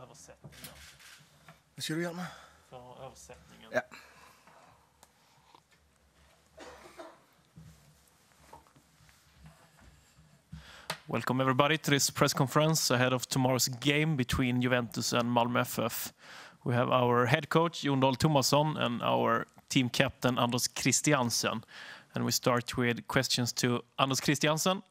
översättningen. Vad ska du göra med? För översättningen. Ja. Welcome everybody to this press conference ahead of tomorrow's game between Juventus and Malmö FF. We have our head coach Jon Dahl Tomasson and our team captain Anders Christiansen. And we start with questions to Anders Christiansen.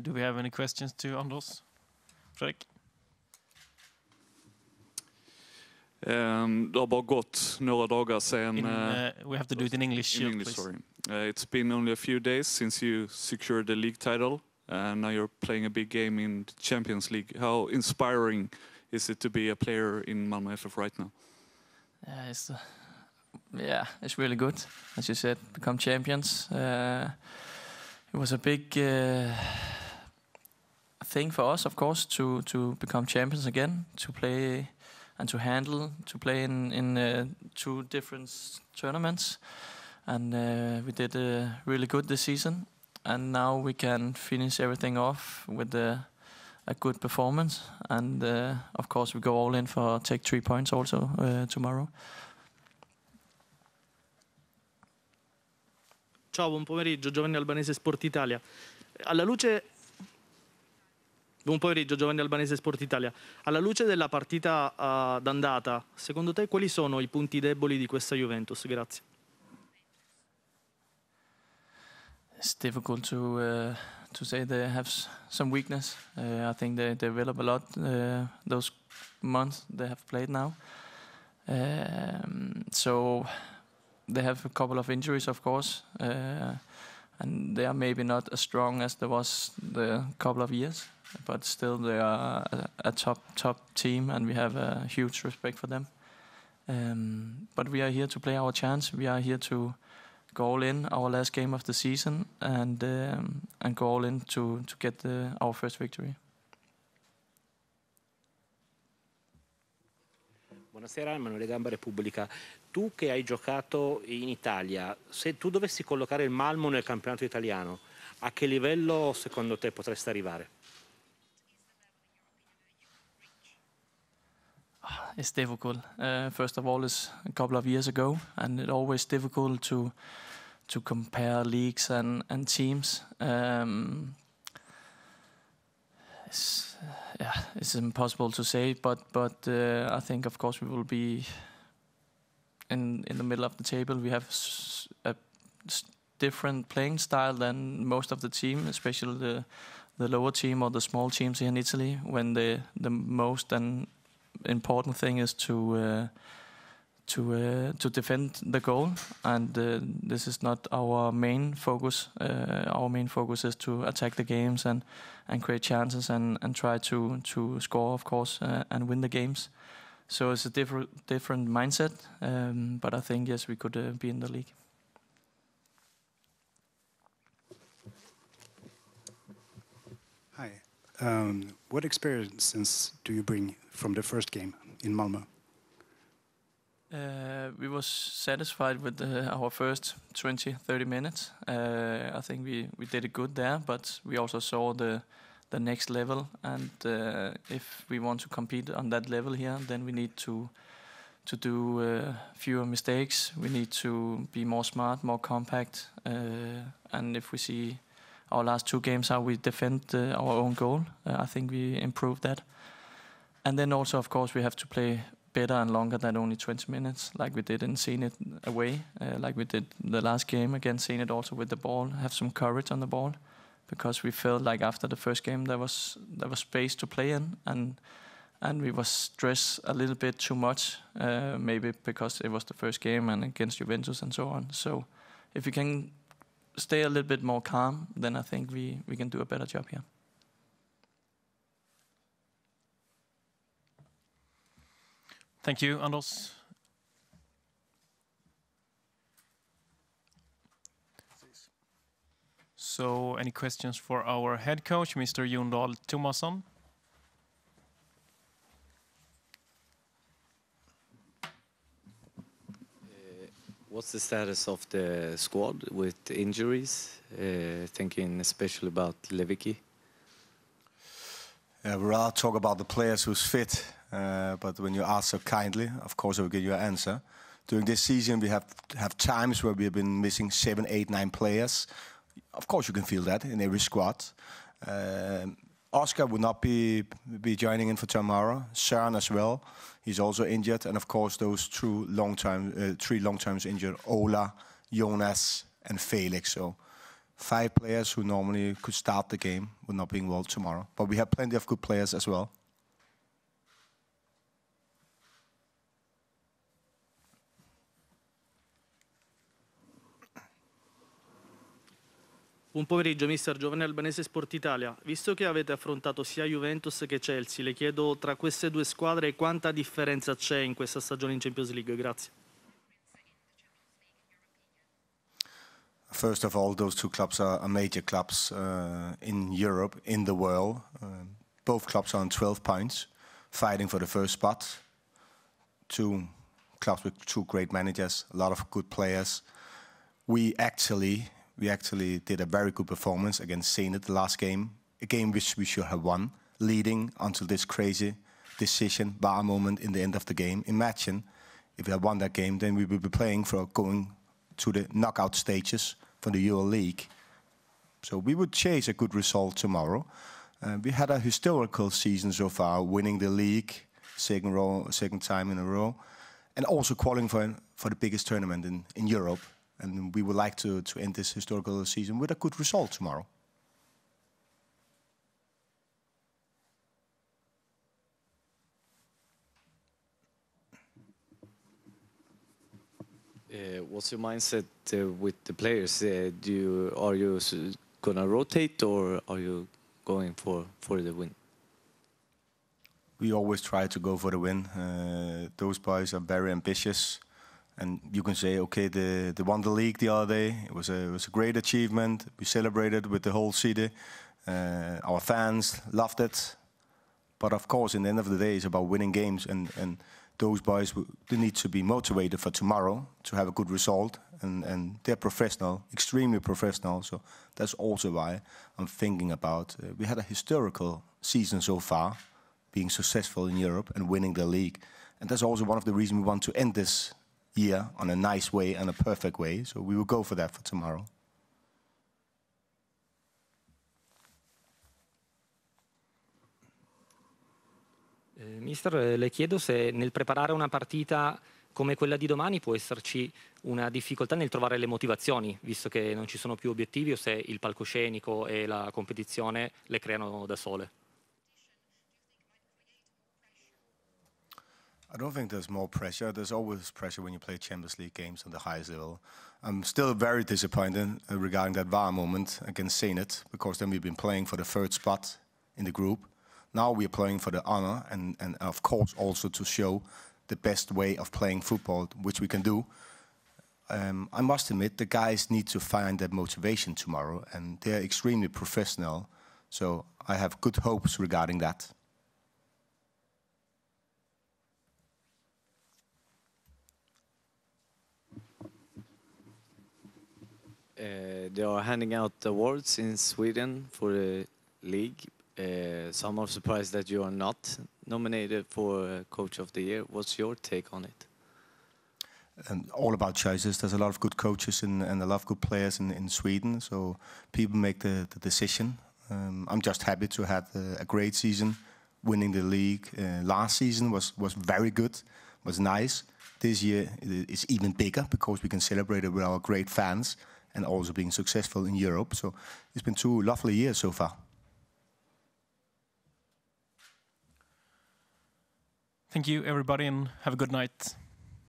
Do we have any questions to Anders? Fredrik? Det har bara gått några dagar sedan... we have to do it in English. In English, sorry. It's been only a few days since you secured the league title. And now you're playing a big game in the Champions League. How inspiring is it to be a player in Malmö FF right now? It's really good. As you said, become champions. It was a big thing for us, of course, to become champions again, to play and to play in 2 different tournaments. And we did really good this season. And now we can finish everything off with a good performance. And of course, we go all in for take 3 points also tomorrow. Ciao, buon pomeriggio, Giovanni Albanese, Sport Italia. Buon pomeriggio, Giovanni Albanese, Sport Italia. Alla luce della partita d'andata, secondo te quali sono i punti deboli di questa Juventus? Grazie. It's difficult to say they have some weakness. I think they develop a lot those months they have played now. So they have a couple of injuries, of course, and they are maybe not as strong as there was the couple of years. But still, they are a top team, and we have a huge respect for them. But we are here to play our chance. We are here to go all in our last game of the season and go all in to get our first victory. Buonasera, Emanuele Gamba, Repubblica. Tu che hai giocato in Italia, se tu dovessi collocare il Malmo nel campionato italiano, a che livello secondo te potresti arrivare? It's difficult. First of all, it's a couple of years ago, and it's always difficult to compare leagues and teams. It's impossible to say, but I think of course we will be in the middle of the table. We have a different playing style than most of the team, especially the lower team or the small teams here in Italy. When the most and important thing is to defend the goal, and this is not our main focus. Our main focus is to attack the games and create chances and try to score, of course, and win the games. So it's a different mindset, but I think yes, we could be in the league. Hi. What experiences do you bring from the first game in Malmö? We was satisfied with our first 20-30 minutes. I think we did it good there, but we also saw the next level. And if we want to compete on that level here, then we need to do fewer mistakes. We need to be more smart, more compact. And if we see our last 2 games, how we defend our own goal, I think we improved that. And then also, of course, we have to play better and longer than only 20 minutes, like we did in Zenit away, like we did the last game against Zenit also with the ball, have some courage on the ball, because we felt like after the first game there was space to play in, and we was stressed a little bit too much, maybe because it was the first game and against Juventus and so on. So if we can stay a little bit more calm, then I think we can do a better job here. Thank you, Anders. So, any questions for our head coach, Mr. Jon Dahl Tomasson? What's the status of the squad with injuries? Thinking especially about Lewicki. We'd rather talk about the players who's fit, but when you ask so kindly, of course I will give you an answer. During this season, we have times where we have been missing 7, 8, 9 players. Of course, you can feel that in every squad. Oscar will not be joining in for tomorrow. Søren as well. He's also injured. And of course, those three long-terms injured, Ola, Jonas, and Felix. So 5 players who normally could start the game will not be involved tomorrow. But we have plenty of good players as well. Buon pomeriggio, mister Giovanni Albanese, Sport Italia. Visto che avete affrontato sia Juventus che Chelsea, le chiedo tra queste due squadre quanta differenza c'è in questa stagione in Champions League? Grazie. First of all, those 2 clubs are major clubs in Europe, in the world. Both clubs are on 12 points, fighting for the first spot. 2 clubs with 2 great managers, a lot of good players. We actually did a very good performance against Zenit the last game, a game which we should have won, leading until this crazy decision, VAR moment in the end of the game. Imagine if we had won that game, then we would be playing for going to the knockout stages for the Euro League. So we would chase a good result tomorrow. We had a historical season so far, winning the league second time in a row, and also qualifying for the biggest tournament in Europe. And we would like to end this historical season with a good result tomorrow. What's your mindset with the players? Are you gonna rotate or are you going for the win? We always try to go for the win. Those boys are very ambitious. And you can say, okay, they won the league the other day. It was a great achievement. We celebrated with the whole city. Our fans loved it. But of course, in the end of the day, it's about winning games. And those boys, they need to be motivated for tomorrow to have a good result. And they're professional, extremely professional. So that's also why I'm thinking about. We had a historical season so far, being successful in Europe and winning the league. And that's also one of the reasons we want to end this year on a nice way and a perfect way. So we will go for that for tomorrow. Mister, le chiedo se nel preparare una partita come quella di domani può esserci una difficoltà nel trovare le motivazioni, visto che non ci sono più obiettivi, o se il palcoscenico e la competizione le creano da sole. I don't think there's more pressure. There's always pressure when you play Champions League games on the highest level. I'm still very disappointed regarding that VAR moment against Zenit, because then we've been playing for the 3rd spot in the group. Now we're playing for the honor and of course also to show the best way of playing football, which we can do. I must admit, the guys need to find that motivation tomorrow, and they're extremely professional. So I have good hopes regarding that. They are handing out awards in Sweden for the league. Some are surprised that you are not nominated for Coach of the Year. What's your take on it? All about choices. There's a lot of good coaches and a lot of good players in Sweden. So people make the decision. I'm just happy to have a great season, winning the league. Last season was very good, was nice. This year is even bigger because we can celebrate it with our great fans and also being successful in Europe. So it's been 2 lovely years so far. Thank you, everybody, and have a good night.